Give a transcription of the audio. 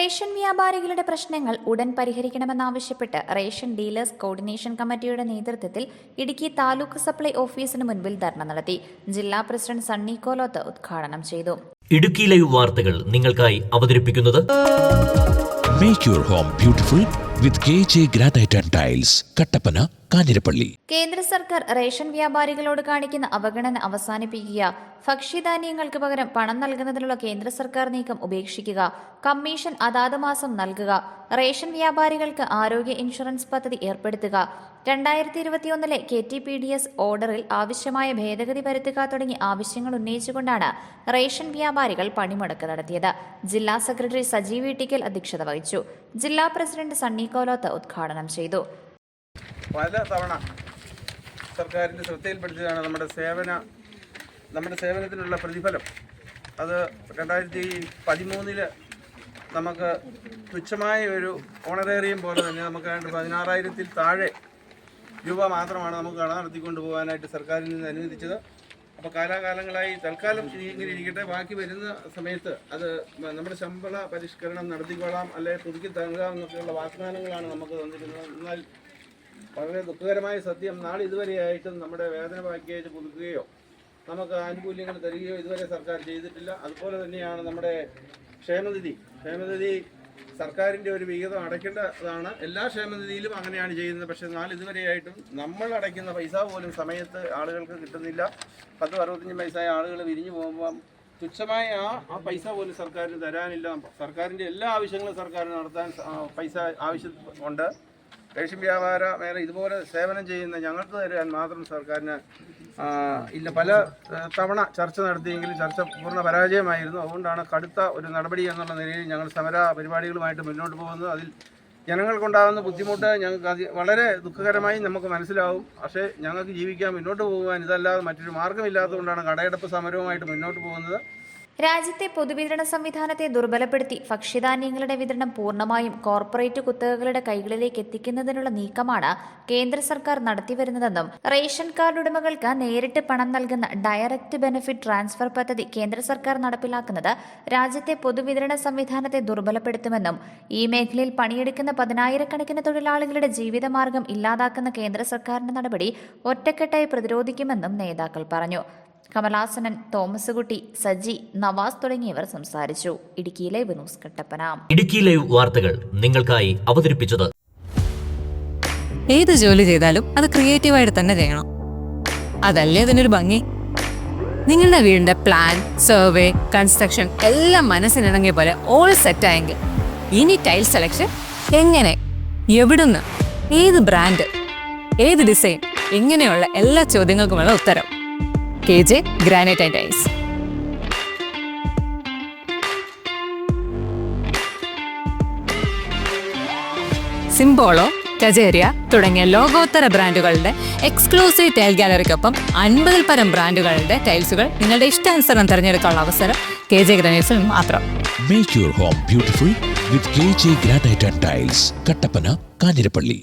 Ration വ്യാപാരികളുടെ പ്രശ്നങ്ങൾ ഉടൻ പരിഹരിക്കണമെന്നാവശ്യപ്പെട്ട് റേഷൻ ഡീലേഴ്സ് കോർഡിനേഷൻ കമ്മിറ്റിയുടെ നേതൃത്വത്തിൽ ഇടുക്കി താലൂക്ക് സപ്ലൈ ഓഫീസിന് മുൻപിൽ ധർണ നടത്തി. ജില്ലാ പ്രസിഡന്റ് സണ്ണി കോലോത്ത് ഉദ്ഘാടനം ചെയ്തു. ഇടുക്കി ലൈവ് വാർത്തകൾ നിങ്ങൾക്കായി അവതരിപ്പിക്കുന്നത് Make your home beautiful with KJ Granite and Tiles, Kattappana, Kanjirappally. കേന്ദ്ര സർക്കാർ റേഷൻ വ്യാപാരികളോട് കാണിക്കുന്ന അവഗണന അവസാനിപ്പിക്കുക, ഭക്ഷ്യധാന്യങ്ങൾക്ക് പകരം പണം നൽകുന്നതിനുള്ള കേന്ദ്ര സർക്കാർ നീക്കം ഉപേക്ഷിക്കുക, കമ്മീഷൻ അതാത് മാസം നൽകുക, റേഷൻ വ്യാപാരികൾക്ക് ആരോഗ്യ ഇൻഷുറൻസ് പദ്ധതി ഏർപ്പെടുത്തുക, 2021 KTPDS ഓർഡറിൽ ആവശ്യമായ ഭേദഗതി വരുത്തുക തുടങ്ങിയ ആവശ്യങ്ങൾ ഉന്നയിച്ചുകൊണ്ടാണ് റേഷൻ വ്യാപാരികൾ പണിമുടക്ക് നടത്തിയത്. ജില്ലാ സെക്രട്ടറി സജീവ് ഇട്ടിക്കൽ അധ്യക്ഷത വഹിച്ചു. ജില്ലാ പ്രസിഡന്റ് സണ്ണി കോലോത്ത് ഉദ്ഘാടനം ചെയ്തു. പല തവണ സർക്കാരിൻ്റെ ശ്രദ്ധയിൽപ്പെടുത്തിയതാണ് നമ്മുടെ സേവനത്തിനുള്ള പ്രതിഫലം. അത് 2013 നമുക്ക് തുച്ഛമായ ഒരു ഓണറേറിയം പോലെ തന്നെ നമുക്ക് 16,000 താഴെ രൂപ മാത്രമാണ് നമുക്ക് കട നടത്തിക്കൊണ്ട് പോകാനായിട്ട് സർക്കാരിൽ നിന്ന് അനുവദിച്ചത്. അപ്പോൾ കാലാകാലങ്ങളായി തൽക്കാലം ഇങ്ങനെ ഇരിക്കട്ടെ, ബാക്കി വരുന്ന സമയത്ത് അത് നമ്മുടെ ശമ്പള പരിഷ്കരണം നടത്തിക്കൊള്ളാം, അല്ലെങ്കിൽ പുതുക്കി തങ്ങാം എന്നൊക്കെയുള്ള വാഗ്ദാനങ്ങളാണ് നമുക്ക് തന്നിരുന്നത്. എന്നാൽ വളരെ ദുഃഖകരമായ സത്യം, നാളെ ഇതുവരെയായിട്ടും നമ്മുടെ വേതന പാക്കേജ് പുതുക്കുകയോ നമുക്ക് ആനുകൂല്യങ്ങൾ തരികയോ ഇതുവരെ സർക്കാർ ചെയ്തിട്ടില്ല. അതുപോലെ തന്നെയാണ് നമ്മുടെ ക്ഷേമനിധി സർക്കാരിൻ്റെ ഒരു വിഹിതം അടയ്ക്കേണ്ടതാണ്. എല്ലാ ക്ഷേമനിധിയിലും അങ്ങനെയാണ് ചെയ്യുന്നത്. പക്ഷേ നാളെ ഇതുവരെയായിട്ടും നമ്മൾ അടയ്ക്കുന്ന പൈസ പോലും സമയത്ത് ആളുകൾക്ക് കിട്ടുന്നില്ല. 10-65 വയസ്സായ ആളുകൾ വിരിഞ്ഞു പോകുമ്പം തുച്ഛമായ ആ പൈസ പോലും സർക്കാരിന് തരാനില്ല. സർക്കാരിൻ്റെ എല്ലാ ആവശ്യങ്ങളും സർക്കാരിന് നടത്താൻ പൈസ ആവശ്യമുണ്ട്. റേഷൻ വ്യാപാര മേഖല ഇതുപോലെ സേവനം ചെയ്യുന്ന ഞങ്ങൾക്ക് തരാൻ മാത്രം സർക്കാരിന് ഇല്ല. പല തവണ ചർച്ച നടത്തിയെങ്കിലും ചർച്ച പൂർണ്ണ പരാജയമായിരുന്നു. അതുകൊണ്ടാണ് കടുത്ത ഒരു നടപടി എന്നുള്ള നിലയിൽ ഞങ്ങൾ സമര പരിപാടികളുമായിട്ട് മുന്നോട്ട് പോകുന്നത്. അതിൽ ജനങ്ങൾക്കുണ്ടാകുന്ന ബുദ്ധിമുട്ട് ഞങ്ങൾക്ക് വളരെ ദുഃഖകരമായി നമുക്ക് മനസ്സിലാവും. പക്ഷേ ഞങ്ങൾക്ക് ജീവിക്കാൻ മുന്നോട്ട് പോകുവാൻ ഇതല്ലാതെ മറ്റൊരു മാർഗ്ഗമില്ലാത്തതുകൊണ്ടാണ് കടയടപ്പ് സമരവുമായിട്ട് മുന്നോട്ട് പോകുന്നത്. രാജ്യത്തെ പൊതുവിതരണ സംവിധാനത്തെ ദുർബലപ്പെടുത്തി ഭക്ഷ്യധാന്യങ്ങളുടെ വിതരണം പൂർണ്ണമായും കോർപ്പറേറ്റ് കുത്തകകളുടെ കൈകളിലേക്ക് എത്തിക്കുന്നതിനുള്ള നീക്കമാണ് കേന്ദ്ര സർക്കാർ നടത്തിവരുന്നതെന്നും റേഷൻ കാർഡ് ഉടമകൾക്ക് നേരിട്ട് പണം നൽകുന്ന ഡയറക്റ്റ് ബെനിഫിറ്റ് ട്രാൻസ്ഫർ പദ്ധതി കേന്ദ്ര സർക്കാർ നടപ്പിലാക്കുന്നത് രാജ്യത്തെ പൊതുവിതരണ സംവിധാനത്തെ ദുർബലപ്പെടുത്തുമെന്നും ഈ മേഖലയിൽ പണിയെടുക്കുന്ന 10,000-കണക്കിന് തൊഴിലാളികളുടെ ജീവിതമാർഗം ഇല്ലാതാക്കുന്ന കേന്ദ്ര സർക്കാരിന്റെ നടപടി ഒറ്റക്കെട്ടായി പ്രതിരോധിക്കുമെന്നും നേതാക്കൾ പറഞ്ഞു. കമലാസനൻ, തോമസ് കുട്ടി, സജി, നവാസ് തുടങ്ങിയവർ സംസാരിച്ചു. Idukki live news Kattappana. Idukki live വാർത്തകൾ നിങ്ങൾക്കായി അവതരിപ്പിച്ചത് ഏത് ജോലി ചെയ്താലും അത് ക്രിയേറ്റീവായിട്ട് തന്നെ ചെയ്യണം. അതല്ലേ അതിനൊരു ഭംഗി. നിങ്ങളുടെ വീടിന്റെ പ്ലാൻ, സർവേ, കൺസ്ട്രക്ഷൻ എല്ലാം മനസ്സിനിണങ്ങിയ പോലെ ഓൾ സെറ്റ് ആയെങ്കിൽ ഇനി ടൈൽ സെലക്ഷൻ എങ്ങനെ, എവിടുന്ന്, ഏത് ബ്രാൻഡ്, ഏത് ഡിസൈൻ, ഇങ്ങനെയുള്ള എല്ലാ ചോദ്യങ്ങൾക്കുമുള്ള ഉത്തരം KJ Granite and Tiles. സിംബോളോ, Kajaria തുടങ്ങിയ ലോകോത്തര ബ്രാൻഡുകളുടെ എക്സ്ക്ലൂസീവ് ടൈൽ ഗാലറിക്കൊപ്പം 50-ൽ-പരം ബ്രാൻഡുകളുടെ ടൈൽസുകൾ നിങ്ങളുടെ ഇഷ്ടാനുസരണം തിരഞ്ഞെടുക്കാനുള്ള അവസരം KJ Graniteൽ മാത്രം. Make your home beautiful with KJ Granite and Tiles, Kattappana, Kanjirappally.